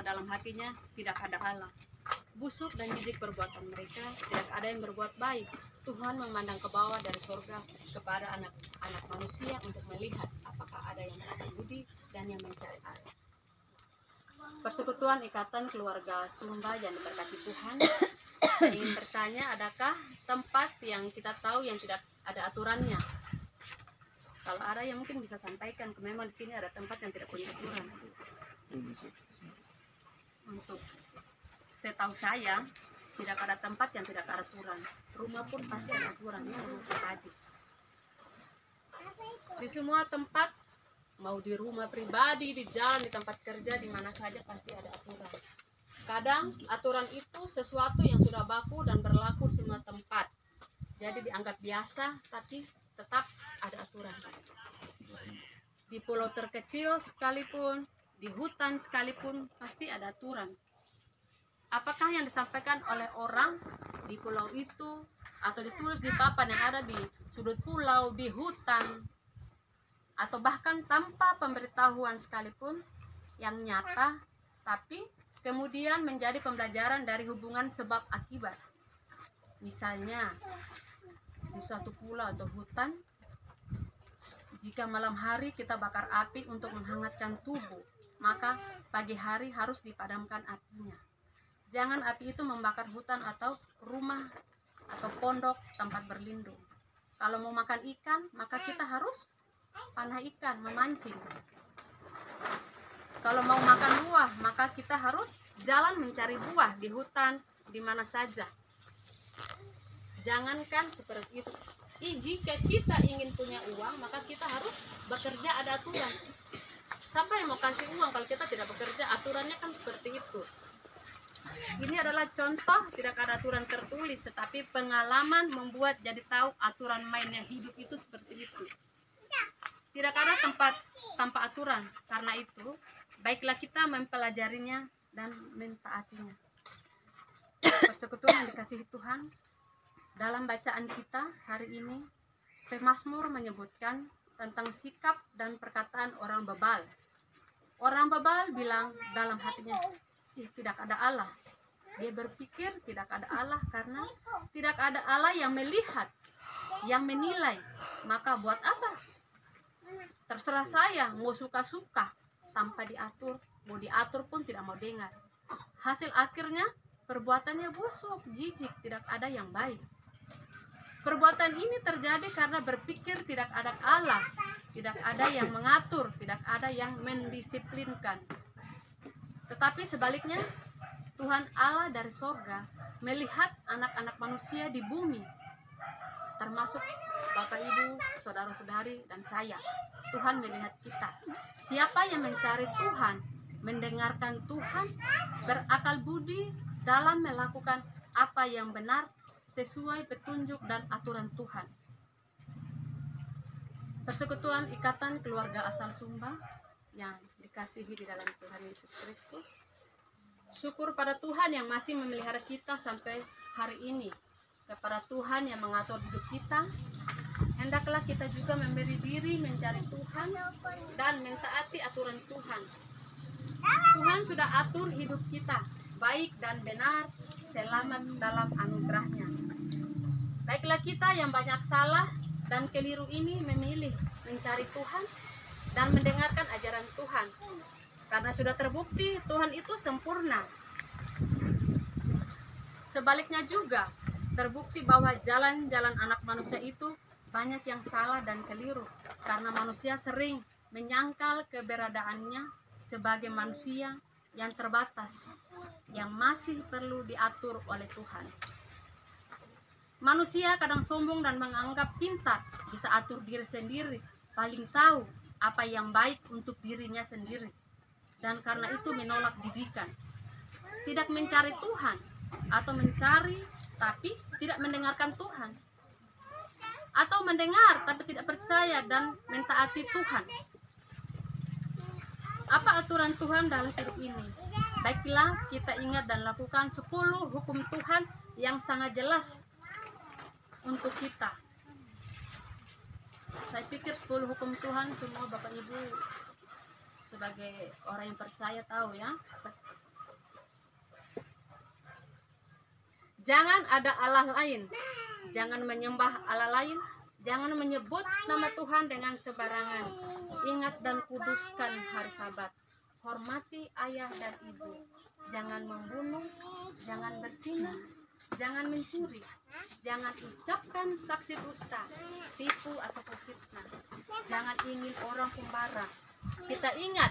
dalam hatinya tidak ada Allah. Busuk dan jijik perbuatan mereka, tidak ada yang berbuat baik. Tuhan memandang ke bawah dari surga kepada anak-anak manusia untuk melihat apakah ada yang berakal budi dan yang mencari Allah. Persekutuan Ikatan Keluarga Sumba yang diberkati Tuhan, saya ingin bertanya, adakah tempat yang kita tahu yang tidak ada aturannya? Kalau ada yang mungkin bisa sampaikan, memang di sini ada tempat yang tidak punya aturan. Untuk setahu saya, tidak ada tempat yang tidak ada aturan. Rumah pun pasti ada aturannya, rumah pribadi. Di semua tempat, mau di rumah pribadi, di jalan, di tempat kerja, di mana saja pasti ada aturan. Kadang aturan itu sesuatu yang sudah baku dan berlaku di semua tempat. Jadi dianggap biasa, tapi tetap ada aturan. Di pulau terkecil sekalipun, di hutan sekalipun, pasti ada aturan. Apakah yang disampaikan oleh orang di pulau itu atau ditulis di papan yang ada di sudut pulau, di hutan, atau bahkan tanpa pemberitahuan sekalipun yang nyata, tapi kemudian menjadi pembelajaran dari hubungan sebab akibat. Misalnya di suatu pulau atau hutan, jika malam hari kita bakar api untuk menghangatkan tubuh, maka pagi hari harus dipadamkan apinya. Jangan api itu membakar hutan atau rumah atau pondok tempat berlindung. Kalau mau makan ikan, maka kita harus panah ikan, memancing. Kalau mau makan buah, maka kita harus jalan mencari buah di hutan, di mana saja. Jangankan seperti itu. Jika kita ingin punya uang, maka kita harus bekerja, ada aturan. Siapa yang mau kasih uang kalau kita tidak bekerja? Aturannya kan seperti itu. Ini adalah contoh, tidak ada aturan tertulis, tetapi pengalaman membuat jadi tahu aturan mainnya hidup itu seperti itu. Tidak ada tempat tanpa aturan. Karena itu, baiklah kita mempelajarinya dan mentaatinya. Persekutuan yang dikasihi Tuhan, dalam bacaan kita hari ini, Pemazmur menyebutkan tentang sikap dan perkataan orang bebal. Orang bebal bilang dalam hatinya, tidak ada Allah. Dia berpikir tidak ada Allah karena tidak ada Allah yang melihat, yang menilai. Maka buat apa? Terserah saya, mau suka-suka, tanpa diatur. Mau diatur pun tidak mau dengar. Hasil akhirnya, perbuatannya busuk, jijik, tidak ada yang baik. Perbuatan ini terjadi karena berpikir tidak ada Allah, tidak ada yang mengatur, tidak ada yang mendisiplinkan. Tetapi sebaliknya, Tuhan Allah dari sorga melihat anak-anak manusia di bumi, termasuk Bapak Ibu, saudara-saudari, dan saya. Tuhan melihat kita. Siapa yang mencari Tuhan, mendengarkan Tuhan, berakal budi dalam melakukan apa yang benar, sesuai petunjuk dan aturan Tuhan. Persekutuan Ikatan Keluarga Asal Sumba yang dikasihi di dalam Tuhan Yesus Kristus, syukur pada Tuhan yang masih memelihara kita sampai hari ini, kepada Tuhan yang mengatur hidup kita. Hendaklah kita juga memberi diri mencari Tuhan dan mentaati aturan Tuhan. Tuhan sudah atur hidup kita, baik dan benar, selamat dalam anugerahnya. Baiklah kita yang banyak salah dan keliru ini memilih mencari Tuhan dan mendengarkan ajaran Tuhan. Karena sudah terbukti Tuhan itu sempurna. Sebaliknya juga terbukti bahwa jalan-jalan anak manusia itu banyak yang salah dan keliru. Karena manusia sering menyangkal keberadaannya sebagai manusia yang terbatas, yang masih perlu diatur oleh Tuhan. Manusia kadang sombong dan menganggap pintar, bisa atur diri sendiri, paling tahu apa yang baik untuk dirinya sendiri. Dan karena itu menolak didikan. Tidak mencari Tuhan, atau mencari tapi tidak mendengarkan Tuhan. Atau mendengar tapi tidak percaya dan mentaati Tuhan. Apa aturan Tuhan dalam hidup ini? Baiklah kita ingat dan lakukan 10 hukum Tuhan yang sangat jelas untuk kita. Saya pikir 10 hukum Tuhan semua Bapak Ibu sebagai orang yang percaya tahu ya. Jangan ada Allah lain, jangan menyembah Allah lain, jangan menyebut nama Tuhan dengan sembarangan. Ingat dan kuduskan hari Sabat. Hormati ayah dan ibu. Jangan membunuh, jangan berzina, jangan mencuri, jangan ucapkan saksi dusta, tipu atau fitnah. Jangan ingin orang pembarang. Kita ingat,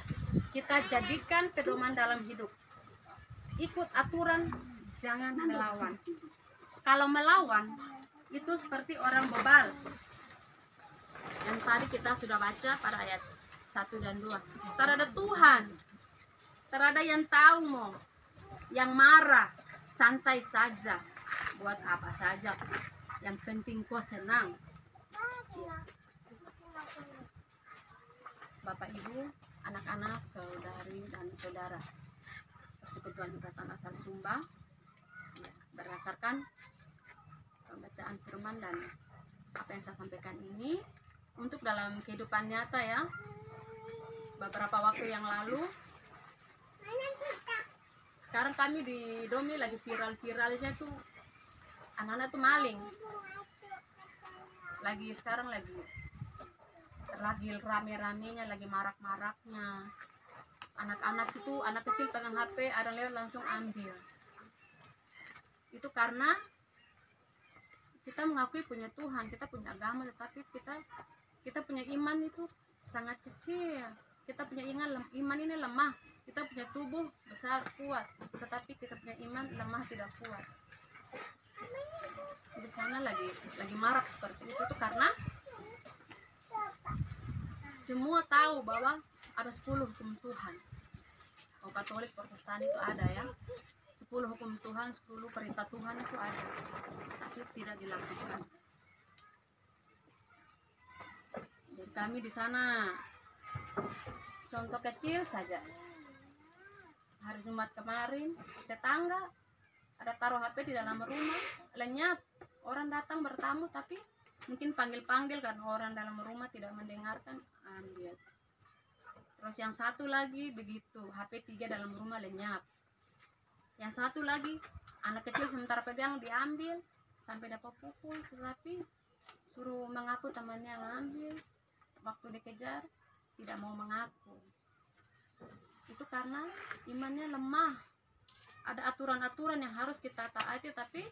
kita jadikan pedoman dalam hidup. Ikut aturan, jangan melawan. Kalau melawan, itu seperti orang bebal. Yang tadi kita sudah baca pada ayat 1 dan 2. Terada Tuhan, terada yang tahu mau, yang marah, santai saja, buat apa saja. Yang penting kau senang. Bapak Ibu, anak-anak, saudari dan saudara, Persekutuan Hikmatan Asal Sumba, berdasarkan pembacaan firman dan apa yang saya sampaikan ini untuk dalam kehidupan nyata ya. Beberapa waktu yang lalu, sekarang kami di Domi lagi viral-viralnya tuh anak-anak tuh maling. Sekarang lagi rame-ramenya, lagi marak-maraknya. Anak-anak itu, anak kecil pegang HP, ada lewat langsung ambil. Itu karena kita mengakui punya Tuhan, kita punya agama, tetapi kita punya iman itu sangat kecil. Kita punya iman ini lemah. Kita punya tubuh besar kuat, tetapi kita punya iman lemah tidak kuat. Di sana lagi marak seperti itu tuh karena semua tahu bahwa ada 10 hukum Tuhan. Oh, Katolik, Protestan itu ada ya. 10 hukum Tuhan, 10 perintah Tuhan itu ada, tapi tidak dilakukan. Jadi kami di sana, contoh kecil saja. Hari Jumat kemarin, tetangga ada taruh HP di dalam rumah, lenyap. Orang datang bertamu, tapi mungkin panggil-panggil kan orang dalam rumah tidak mendengarkan, ambil. Terus yang satu lagi begitu, HP 3 dalam rumah lenyap. Yang satu lagi, anak kecil sementara pegang diambil sampai dapat pukul, tetapi suruh mengaku temannya ngambil. Waktu dikejar tidak mau mengaku. Itu karena imannya lemah. Ada aturan-aturan yang harus kita taati, tapi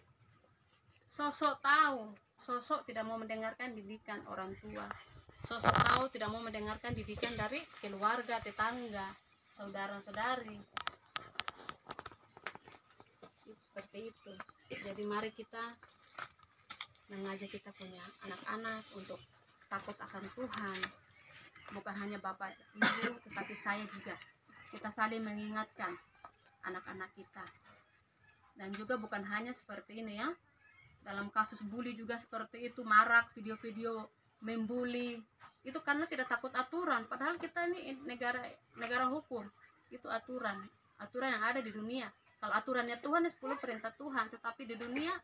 sosok tahu, sosok tidak mau mendengarkan didikan orang tua. Sosok tahu tidak mau mendengarkan didikan dari keluarga, tetangga, saudara-saudari. Seperti itu. Jadi mari kita mengajak kita punya anak-anak untuk takut akan Tuhan. Bukan hanya bapak ibu, tetapi saya juga. Kita saling mengingatkan anak-anak kita. Dan juga bukan hanya seperti ini ya. Dalam kasus bully juga seperti itu, marak video-video membuli. Itu karena tidak takut aturan. Padahal kita ini negara hukum. Itu aturan yang ada di dunia. Kalau aturannya Tuhan 10 perintah Tuhan, tetapi di dunia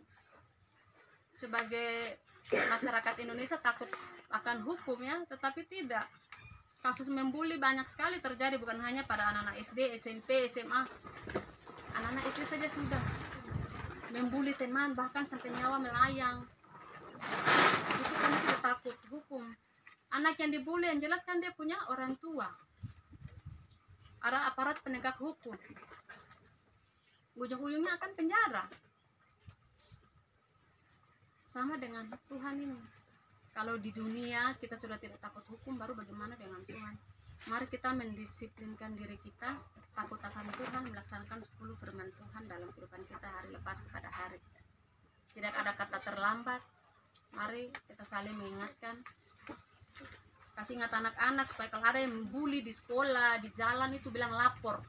sebagai masyarakat Indonesia takut akan hukum ya, tetapi tidak. Kasus membuli banyak sekali terjadi, bukan hanya pada anak-anak SD, SMP, SMA. Anak-anak SD saja sudah membuli teman, bahkan sampai nyawa melayang. Itu kan tidak takut hukum. Anak yang dibuli yang jelas kan dia punya orang tua, ada aparat penegak hukum. Ujung-ujungnya akan penjara. Sama dengan Tuhan ini. Kalau di dunia kita sudah tidak takut hukum, baru bagaimana dengan Tuhan? Mari kita mendisiplinkan diri kita, takut akan Tuhan, melaksanakan 10 firman Tuhan dalam kehidupan kita hari lepas kepada hari. Tidak ada kata terlambat. Mari kita saling mengingatkan. Kasih ingat anak-anak supaya kalau ada yang membuli di sekolah, di jalan itu bilang lapor.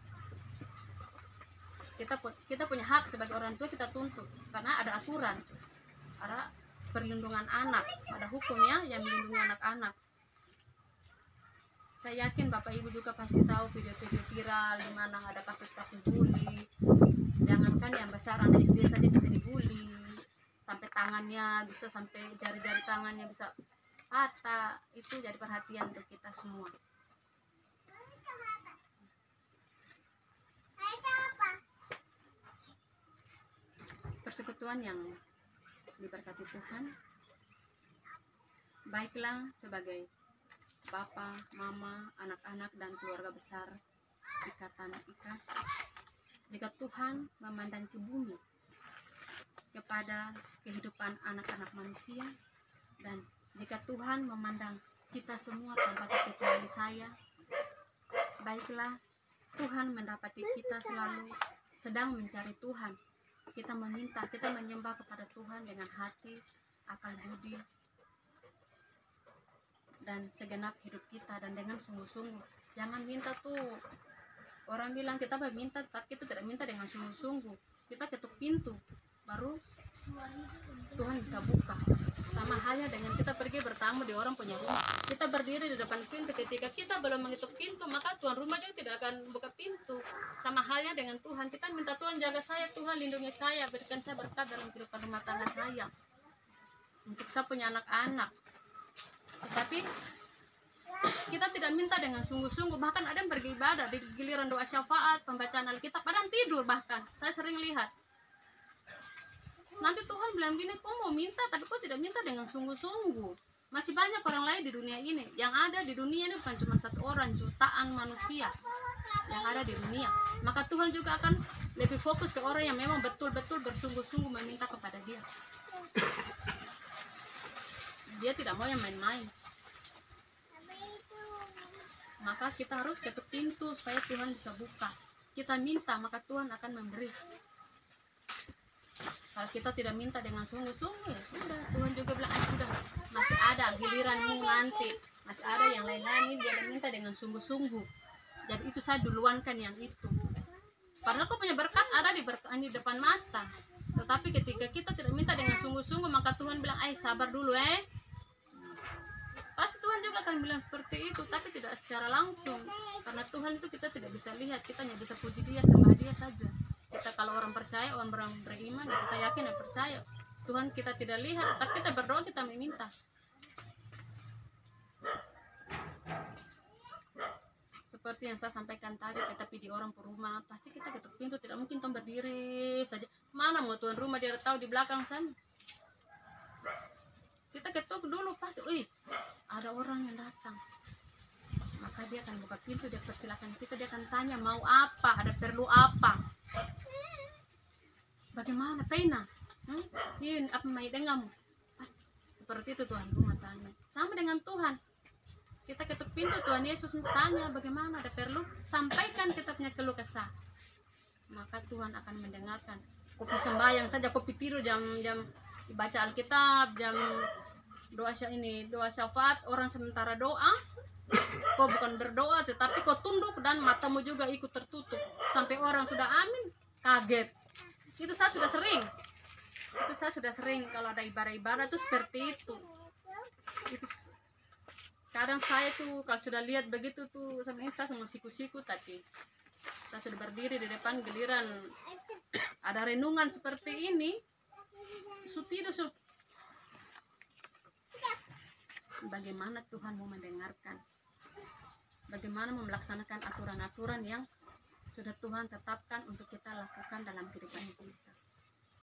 Kita punya hak sebagai orang tua, kita tuntut karena ada aturan, ada perlindungan anak, ada hukumnya yang melindungi anak-anak. Saya yakin Bapak Ibu juga pasti tahu video-video viral di mana ada kasus-kasus bully. Jangankan yang besar, anak SD saja bisa dibully, sampai tangannya bisa, sampai jari-jari tangannya bisa patah. Itu jadi perhatian untuk kita semua. persekutuan yang diberkati Tuhan, baiklah sebagai Bapa, Mama, anak-anak, dan keluarga besar Ikatan IKAS, jika Tuhan memandang ke bumi kepada kehidupan anak-anak manusia, dan jika Tuhan memandang kita semua tanpa terkecuali saya, baiklah Tuhan mendapati kita selalu sedang mencari Tuhan. Kita meminta, kita menyembah kepada Tuhan dengan hati, akal budi, dan segenap hidup kita, dan dengan sungguh-sungguh. Jangan minta tuh, orang bilang kita meminta tapi kita tidak minta dengan sungguh-sungguh. Kita ketuk pintu baru Tuhan bisa buka. Sama halnya dengan kita pergi bertamu di orang punya rumah, kita berdiri di depan pintu, ketika kita belum mengetuk pintu maka tuan rumah juga tidak akan buka pintu. Sama halnya dengan Tuhan, kita minta Tuhan jaga saya, Tuhan lindungi saya, berikan saya berkat dalam kehidupan rumah tangga saya, untuk saya punya anak-anak. Tetapi kita tidak minta dengan sungguh-sungguh. Bahkan ada yang pergi ibadah, di giliran doa syafaat, pembacaan Alkitab, ada yang tidur. Bahkan saya sering lihat. Nanti Tuhan bilang gini, kau mau minta tapi kau tidak minta dengan sungguh-sungguh. Masih banyak orang lain di dunia ini. Yang ada di dunia ini bukan cuma satu orang, jutaan manusia yang ada di dunia. Maka Tuhan juga akan lebih fokus ke orang yang memang betul-betul bersungguh-sungguh meminta kepada Dia. Dia tidak mau yang main-main. Maka kita harus ketuk pintu supaya Tuhan bisa buka. Kita minta maka Tuhan akan memberi. Kalau kita tidak minta dengan sungguh-sungguh, ya sudah, Tuhan juga bilang, sudah, masih ada giliranmu nanti, masih ada yang lain-lain. Dia minta dengan sungguh-sungguh. Jadi itu saya duluankan yang itu. Padahal kau punya berkat ada di depan mata. Tetapi ketika kita tidak minta dengan sungguh-sungguh, maka Tuhan bilang, sabar dulu Pasti Tuhan juga akan bilang seperti itu, tapi tidak secara langsung. Karena Tuhan itu kita tidak bisa lihat, kita hanya bisa puji Dia, sembah Dia saja. Kita kalau orang percaya, orang beriman, kita yakin dan percaya. Tuhan kita tidak lihat, tapi kita berdoa, kita meminta. Seperti yang saya sampaikan tadi, tetapi di orang per rumah, pasti kita ketuk pintu, tidak mungkin Tuhan berdiri saja. Mana mau tuan rumah, dia tahu di belakang sana. Kita ketuk dulu, pasti, ada orang yang datang. Maka dia akan buka pintu, dia persilakan kita, dia akan tanya mau apa, ada perlu apa. Bagaimana, pena? Ini apa mai dengamu? Seperti itu Tuhan rumah tanya. Sama dengan Tuhan. Kita ketuk pintu, Tuhan Yesus tanya bagaimana, ada perlu, sampaikan kita punya keluh kesah. Maka Tuhan akan mendengarkan. Kopi sembahyang saja, kopi tidur, jam baca Alkitab, jam doa syafaat, orang sementara doa, kau bukan berdoa tetapi kau tunduk dan matamu juga ikut tertutup sampai orang sudah amin kaget. Itu saya sudah sering kalau ada ibadah-ibadah itu seperti itu. Kadang saya tuh kalau sudah lihat begitu tuh, sebenarnya saya sama siku-siku tadi. Saya sudah berdiri di depan, giliran ada renungan seperti ini, bagaimana Tuhan mau mendengarkan? Bagaimana mau melaksanakan aturan-aturan yang sudah Tuhan tetapkan untuk kita lakukan dalam kehidupan kita?